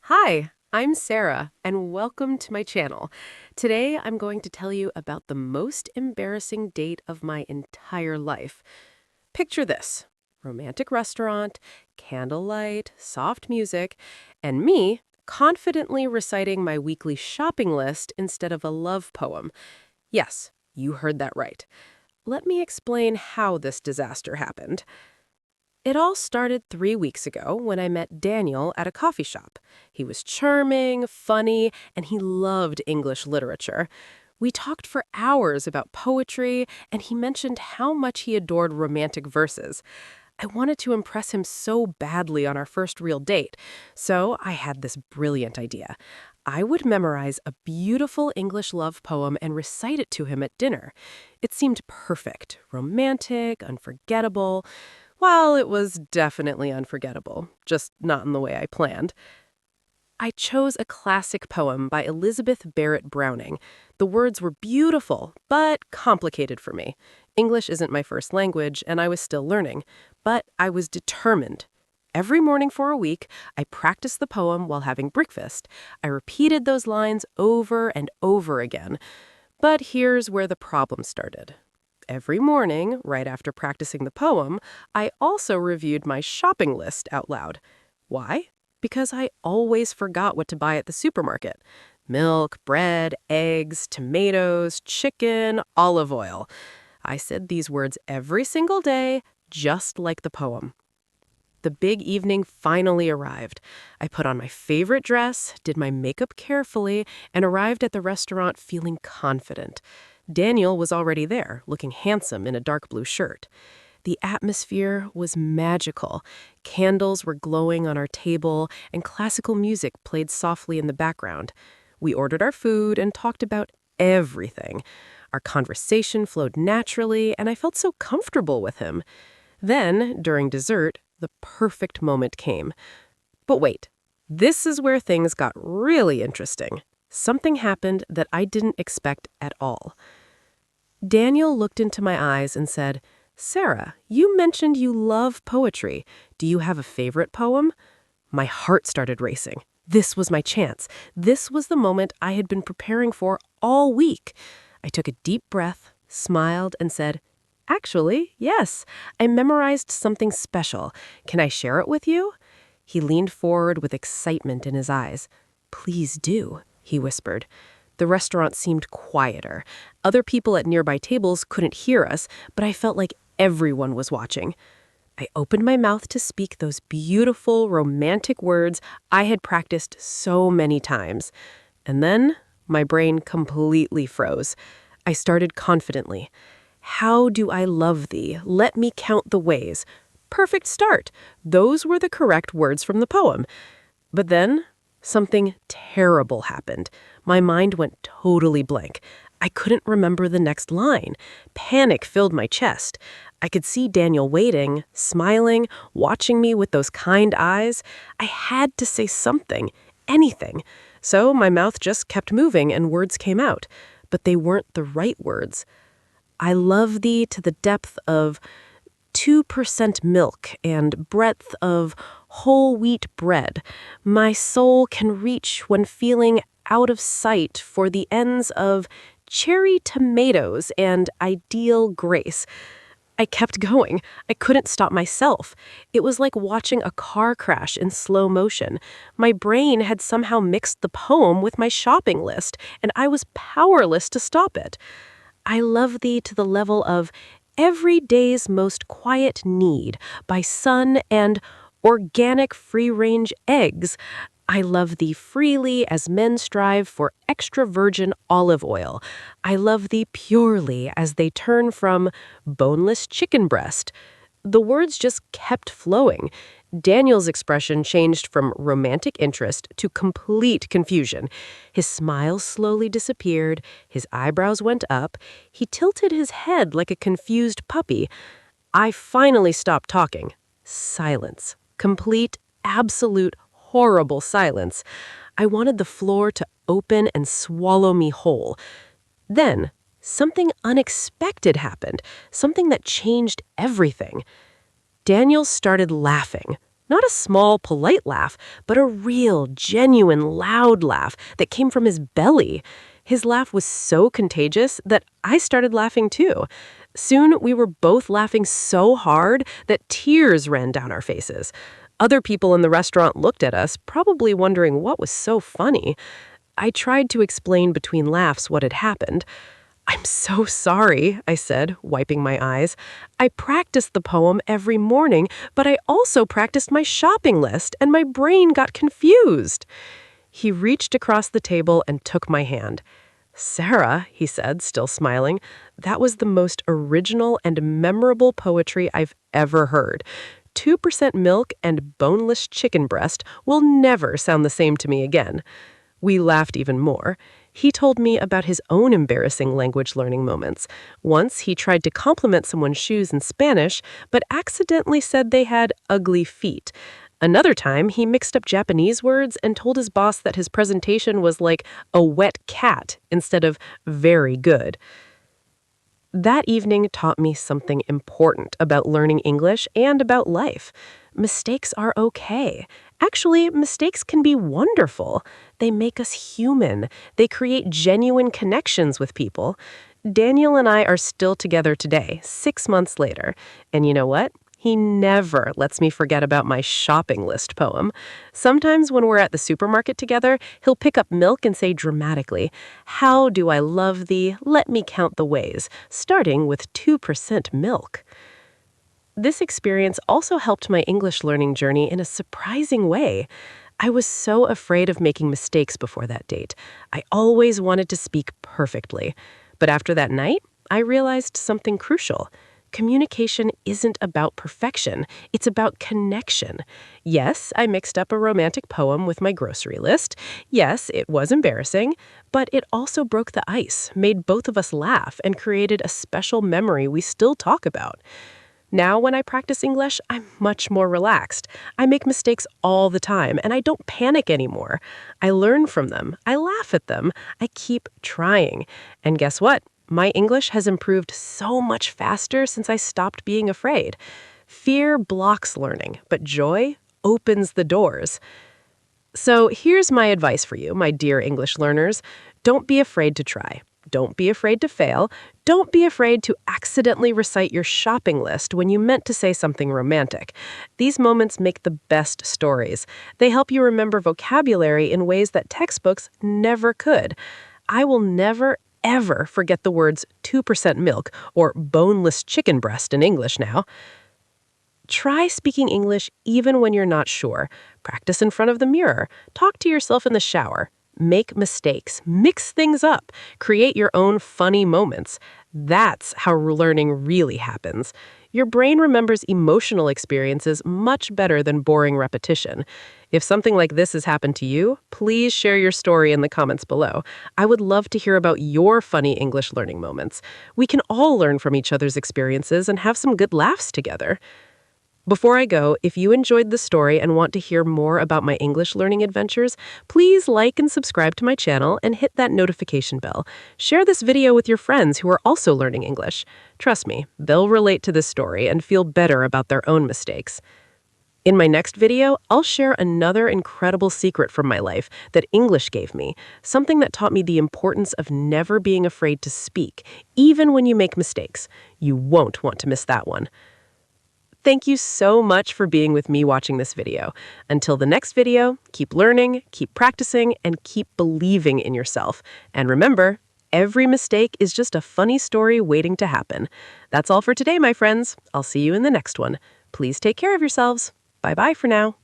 Hi, I'm Sarah, and welcome to my channel. Today, I'm going to tell you about the most embarrassing date of my entire life. Picture this: romantic restaurant, candlelight, soft music, and me confidently reciting my weekly shopping list instead of a love poem. Yes, you heard that right. Let me explain how this disaster happened. It all started 3 weeks ago when I met Daniel at a coffee shop. He was charming, funny, and he loved English literature. We talked for hours about poetry, and he mentioned how much he adored romantic verses. I wanted to impress him so badly on our first real date, so I had this brilliant idea. I would memorize a beautiful English love poem and recite it to him at dinner. It seemed perfect, romantic, unforgettable. Well, it was definitely unforgettable, just not in the way I planned. I chose a classic poem by Elizabeth Barrett Browning. The words were beautiful, but complicated for me. English isn't my first language, and I was still learning. But I was determined. Every morning for a week, I practiced the poem while having breakfast. I repeated those lines over and over again. But here's where the problem started. Every morning, right after practicing the poem, I also reviewed my shopping list out loud. Why? Because I always forgot what to buy at the supermarket. Milk, bread, eggs, tomatoes, chicken, olive oil. I said these words every single day, just like the poem. The big evening finally arrived. I put on my favorite dress, did my makeup carefully, and arrived at the restaurant feeling confident. Daniel was already there, looking handsome in a dark blue shirt. The atmosphere was magical. Candles were glowing on our table, and classical music played softly in the background. We ordered our food and talked about everything. Our conversation flowed naturally, and I felt so comfortable with him. Then, during dessert, the perfect moment came. But wait, this is where things got really interesting. Something happened that I didn't expect at all. Daniel looked into my eyes and said, "Sarah, you mentioned you love poetry. Do you have a favorite poem?" My heart started racing. This was my chance. This was the moment I had been preparing for all week. I took a deep breath, smiled, and said, "Actually, yes, I memorized something special. Can I share it with you?" He leaned forward with excitement in his eyes. "Please do," he whispered. The restaurant seemed quieter. Other people at nearby tables couldn't hear us, but I felt like everyone was watching. I opened my mouth to speak those beautiful, romantic words I had practiced so many times. And then my brain completely froze. I started confidently. "How do I love thee? Let me count the ways." Perfect start. Those were the correct words from the poem. But then something terrible happened. My mind went totally blank. I couldn't remember the next line. Panic filled my chest. I could see Daniel waiting, smiling, watching me with those kind eyes. I had to say something, anything. So my mouth just kept moving and words came out. But they weren't the right words. "I love thee to the depth of 2% milk and breadth of whole wheat bread. My soul can reach when feeling out of sight for the ends of cherry tomatoes and ideal grace." I kept going. I couldn't stop myself. It was like watching a car crash in slow motion. My brain had somehow mixed the poem with my shopping list, and I was powerless to stop it. "I love thee to the level of every day's most quiet need by sun and organic free-range eggs. I love thee freely as men strive for extra virgin olive oil. I love thee purely as they turn from boneless chicken breast." The words just kept flowing. Daniel's expression changed from romantic interest to complete confusion. His smile slowly disappeared, his eyebrows went up, he tilted his head like a confused puppy. I finally stopped talking. Silence. Complete, absolute, horrible silence. I wanted the floor to open and swallow me whole. Then, something unexpected happened, something that changed everything. Daniel started laughing. Not a small, polite laugh, but a real, genuine, loud laugh that came from his belly. His laugh was so contagious that I started laughing too. Soon, we were both laughing so hard that tears ran down our faces. Other people in the restaurant looked at us, probably wondering what was so funny. I tried to explain between laughs what had happened. "I'm so sorry," I said, wiping my eyes. "I practiced the poem every morning, but I also practiced my shopping list, and my brain got confused." He reached across the table and took my hand. "Sarah," he said, still smiling, "that was the most original and memorable poetry I've ever heard. 2% milk and boneless chicken breast will never sound the same to me again." We laughed even more. He told me about his own embarrassing language learning moments. Once, he tried to compliment someone's shoes in Spanish, but accidentally said they had ugly feet. Another time, he mixed up Japanese words and told his boss that his presentation was like a wet cat instead of very good. That evening taught me something important about learning English and about life. Mistakes are okay. Actually, mistakes can be wonderful. They make us human. They create genuine connections with people. Daniel and I are still together today, 6 months later. And you know what? He never lets me forget about my shopping list poem. Sometimes when we're at the supermarket together, he'll pick up milk and say dramatically, "How do I love thee? Let me count the ways," starting with 2% milk. This experience also helped my English learning journey in a surprising way. I was so afraid of making mistakes before that date. I always wanted to speak perfectly. But after that night, I realized something crucial. Communication isn't about perfection, it's about connection. Yes, I mixed up a romantic poem with my grocery list. Yes, it was embarrassing, but it also broke the ice, made both of us laugh, and created a special memory we still talk about. Now, when I practice English, I'm much more relaxed. I make mistakes all the time, and I don't panic anymore. I learn from them. I laugh at them. I keep trying. And guess what? My English has improved so much faster since I stopped being afraid. Fear blocks learning, but joy opens the doors. So here's my advice for you, my dear English learners. Don't be afraid to try. Don't be afraid to fail. Don't be afraid to accidentally recite your shopping list when you meant to say something romantic. These moments make the best stories. They help you remember vocabulary in ways that textbooks never could. I will never, ever forget the words 2% milk or boneless chicken breast in English now. Try speaking English even when you're not sure. Practice in front of the mirror. Talk to yourself in the shower. Make mistakes. Mix things up. Create your own funny moments. That's how learning really happens. Your brain remembers emotional experiences much better than boring repetition. If something like this has happened to you, please share your story in the comments below. I would love to hear about your funny English learning moments. We can all learn from each other's experiences and have some good laughs together. Before I go, if you enjoyed the story and want to hear more about my English learning adventures, please like and subscribe to my channel and hit that notification bell. Share this video with your friends who are also learning English. Trust me, they'll relate to this story and feel better about their own mistakes. In my next video, I'll share another incredible secret from my life that English gave me, something that taught me the importance of never being afraid to speak, even when you make mistakes. You won't want to miss that one. Thank you so much for being with me watching this video. Until the next video, keep learning, keep practicing, and keep believing in yourself. And remember, every mistake is just a funny story waiting to happen. That's all for today, my friends. I'll see you in the next one. Please take care of yourselves. Bye-bye for now.